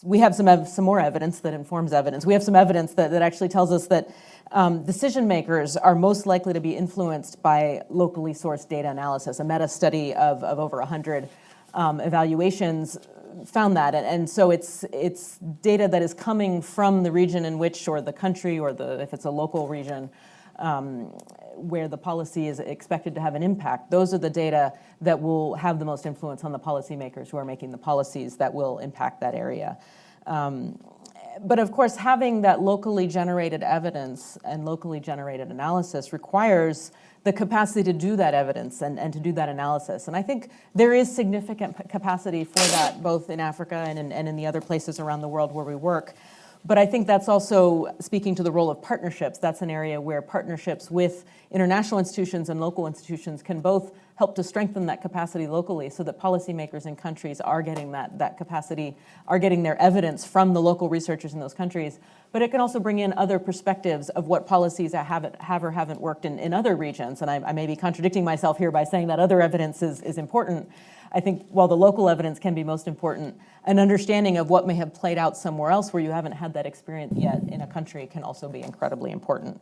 we have some more evidence that informs evidence. We have some evidence that actually tells us that decision makers are most likely to be influenced by locally sourced data analysis. A meta study of over 100 evaluations found that, and so it's data that is coming from the region in which, or the country, or if it's a local region, where the policy is expected to have an impact. Those are the data that will have the most influence on the policymakers who are making the policies that will impact that area. But of course, having that locally generated evidence and locally generated analysis requires the capacity to do that evidence and to do that analysis. And I think there is significant capacity for that, both in Africa and in the other places around the world where we work. But I think that's also speaking to the role of partnerships. That's an area where partnerships with international institutions and local institutions can both help to strengthen that capacity locally, so that policymakers in countries are getting that capacity, are getting their evidence from the local researchers in those countries. But it can also bring in other perspectives of what policies have or haven't worked in other regions. And I may be contradicting myself here by saying that other evidence is important. I think while the local evidence can be most important, an understanding of what may have played out somewhere else where you haven't had that experience yet in a country can also be incredibly important.